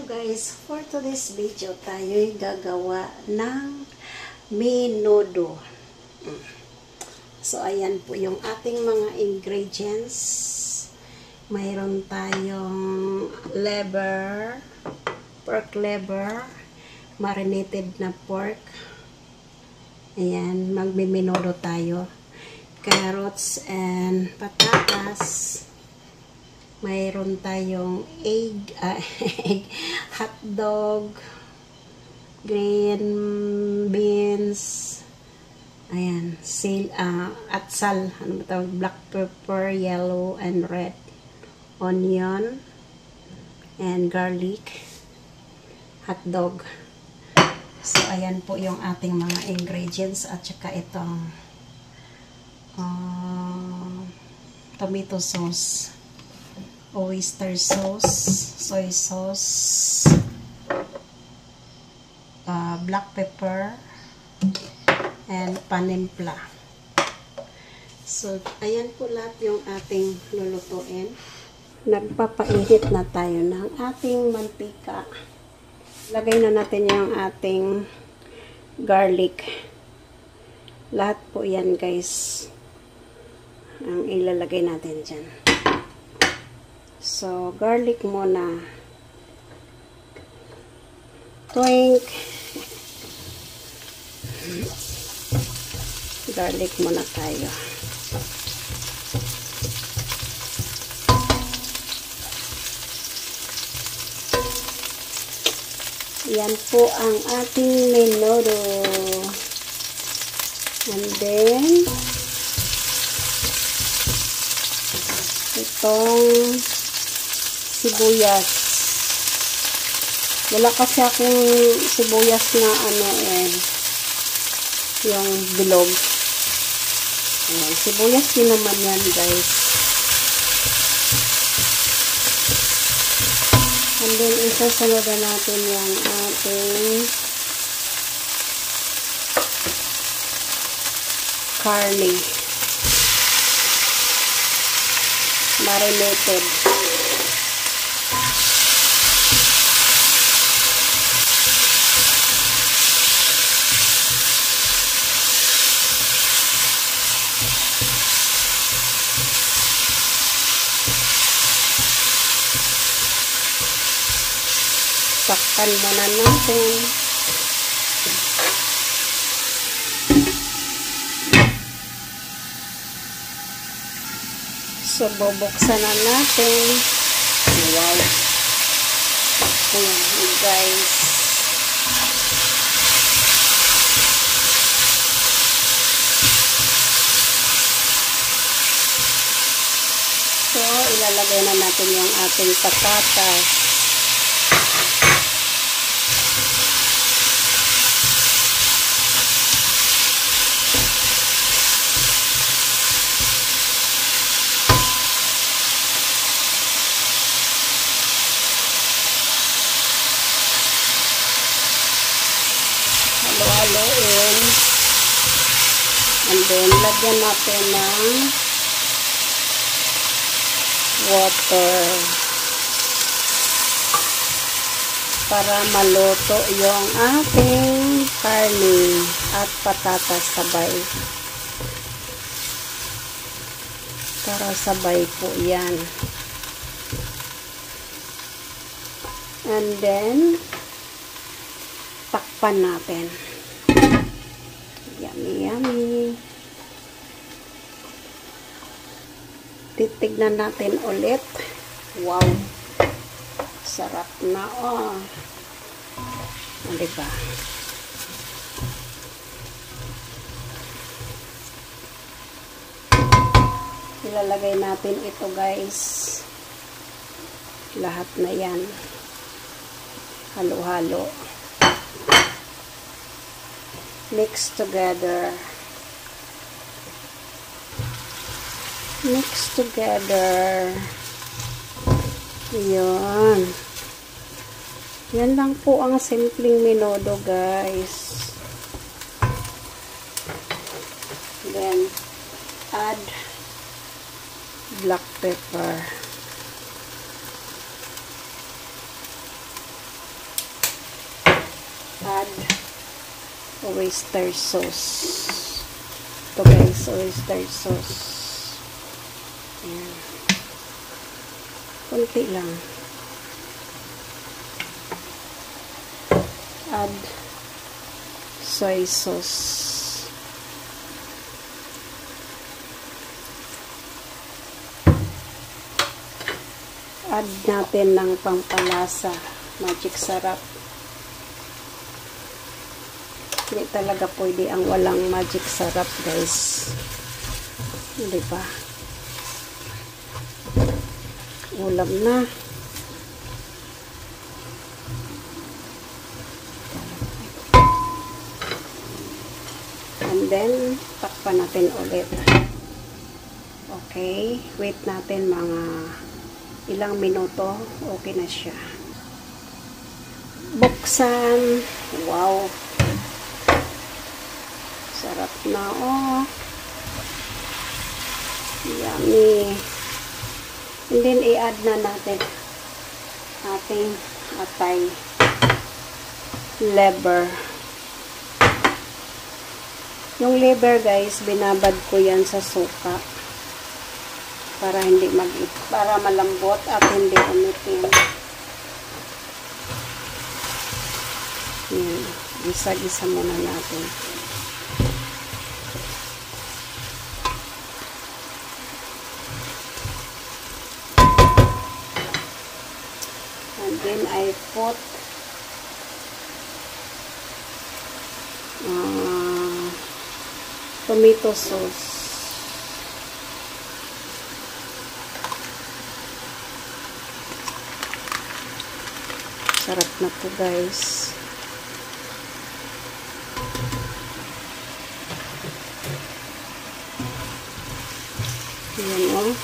Guys, for today's video tayo'y gagawa ng menudo. So ayan po yung ating mga ingredients. Mayroon tayong liver, pork liver, marinated na pork. Ayan, magmenudo tayo. Carrots and patatas. Mayroon tayong egg, hotdog, green beans, ayan, atsal, ano ba tawag, black pepper, yellow and red, onion, and garlic, hotdog. So, ayan po yung ating mga ingredients at saka itong tomato sauce, oyster sauce, soy sauce, black pepper, and panimpla. So, ayan po lahat yung ating lulutuin. Nagpapainit na tayo ng ating mantika. Lagay na natin yung ating garlic. Lahat po yan, guys, ang ilalagay natin dyan. So, garlic muna. Twink. Garlic muna tayo. Yan po ang ating menudo. And then, itong sibuyas. Wala kasi akong sibuyas na yung bilog. Ayan, sibuyas din naman yan, guys. And then, isasunod na natin yung ating karne. Marinated. Takpan muna natin. So, bubuksan na natin. Wow. Ayan, guys. So, ilalagay na natin yung ating patatas. Halo-haloin. And then, lagyan natin ng water para maluto yung ating karne at patatas sabay. Para sabay po yan. And then, takpan natin. Yummy, yummy. Titignan natin ulit. Wow. Sarap na, oh. Diba? Ilalagay natin ito, guys. Lahat na yan. Halo-halo. Mix together. Mix together. Yun. Yan lang po ang simpleng menudo, guys. Then, add black pepper. add oyster sauce. Ito guys, oyster sauce. Ayan. Kunti lang. Add soy sauce. Add natin ng pampalasa, magic sarap. Hindi talaga pwede ang walang magic sarap, guys. Hindi ba? Ulam na. And then, takpan natin ulit. Okay. Wait natin mga ilang minuto. Okay na siya. Buksan. Wow. Sarap na, oh. Yummy. And then, i-add na natin ating atay liver. Yung liver, guys, binabad ko yan sa suka para hindi para malambot at hindi umitim. Yan. Gisa-gisa muna natin. And then I put tomato sauce. Sarap na to, guys. Ayan, oh.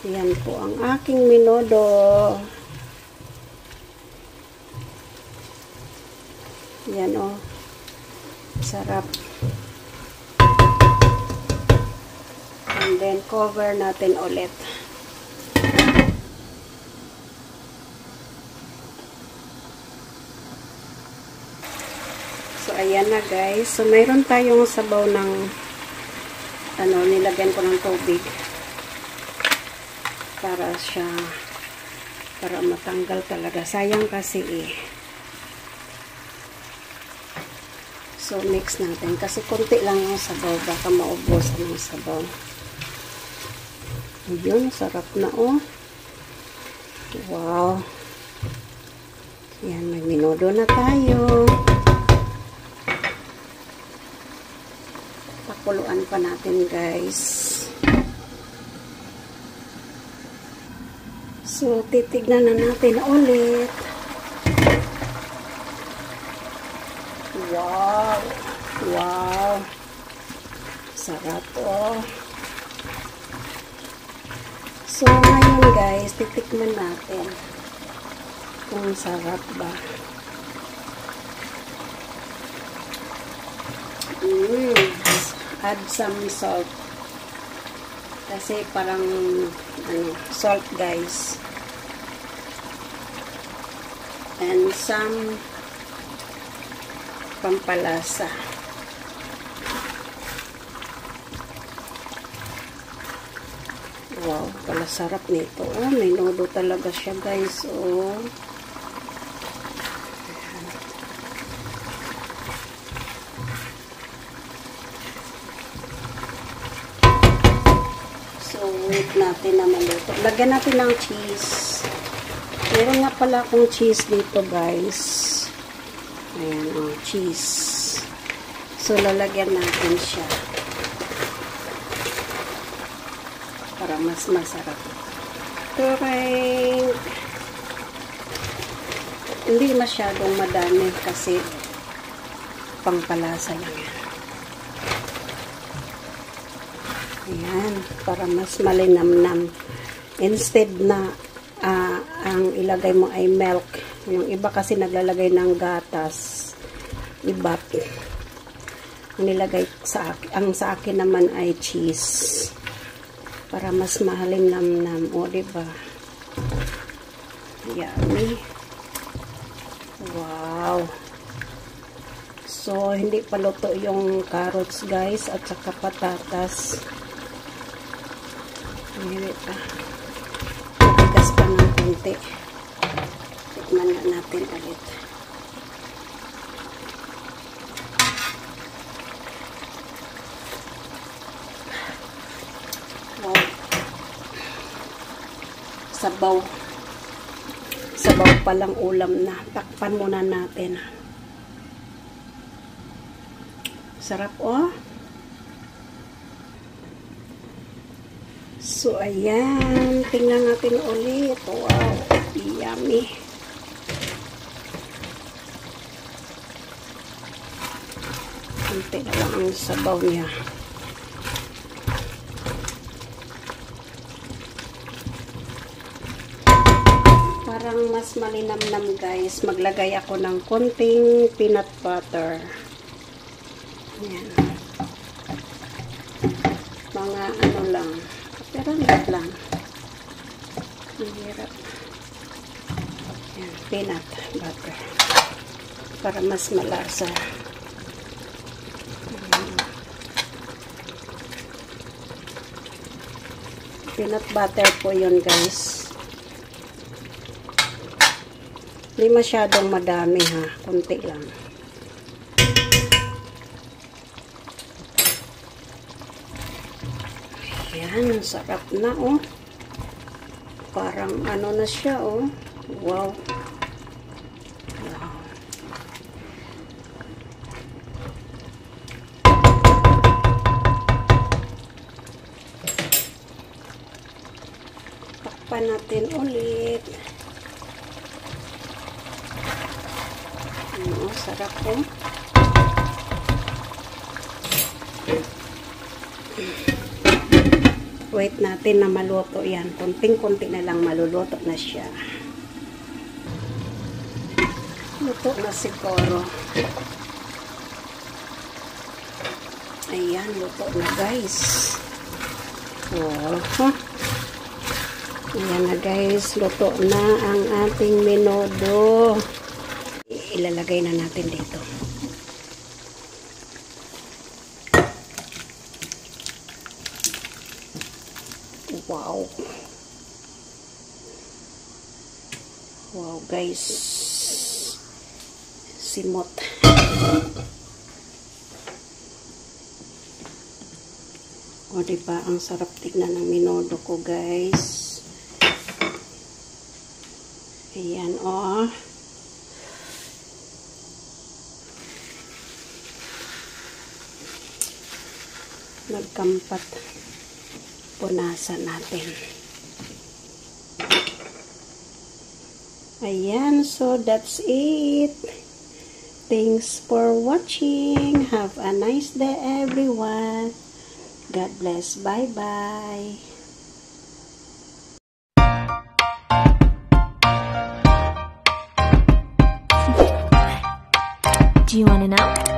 Ayan po ang aking menudo. Ayan, oh. Sarap. And then, cover natin ulit. So, ayan na, guys. So, mayroon tayong sabaw ng nilagyan ko ng tubig para matanggal talaga. Sayang kasi eh. So, mix natin. Kasi konti lang yung sabaw. Baka maubos ang sabaw. Ayun, sarap na, oh. Wow. Yan, magminudo na tayo. Pakuluan pa natin, guys. So, titignan na natin ulit. Wow. Wow. Sarap, oh. So, ngayon guys, titikman natin kung sarap ba. Add some salt. Kasi parang, salt guys. And some pampalasa. Wow, pala sarap nito. Oh, may nudo talaga siya, guys. Oh. So, wait natin na maluto. Lagyan natin ng cheese. Meron nga pala akong cheese dito, guys. Ayan, oh, cheese. So, lalagyan natin siya. Para mas masarap. Correct. Hindi masyadong madami kasi pangpalasa lang yan. Ayan. Para mas malinamnam. Instead na ang ilagay mo ay milk. Yung iba kasi naglalagay ng gatas. Iba. Nilagay ang sa akin naman ay cheese. Para mas mahalim namnam. O, diba? Yummy. Wow. So, hindi pa luto yung carrots, guys, at saka patatas. Hindi pa. Matigas pa ng konti. Tikman nga natin ulit. Wow. Sabaw. Sabaw palang ulam na. Takpan muna natin. Sarap, oh. So, ayan. Tingnan natin ulit. Wow. Yummy. Kunti na lang ang sabaw niya. Parang mas malinamnam, guys. Maglagay ako ng konting peanut butter. Ayan. Mga ano lang. Kapirangat lang. Mahirap. Ayan. Peanut butter. Para mas malasa. Ayan. Peanut butter po yun, guys. Hindi masyadong madami, ha. Kunti lang. Ayan, sarap na, oh. Parang ano na siya, oh. Wow. Wow. Takpan natin ulit. Ano, sarap, oh. Wait natin na maluto yan. Kunting-kunti na lang maluluto na siya. Luto na siguro. Ayan, luto na, guys. Oh, huh? Ayan na, guys. Luto na ang ating menudo. Ilalagay na natin dito. Wow. Wow, guys. Simot. O, diba? Ang sarap tignan ng menudo ko, guys. Ayan, o. Nagkampat. Punasan natin. Ayan, so that's it. Thanks for watching. Have a nice day, everyone. God bless. Bye-bye. Do you want to know?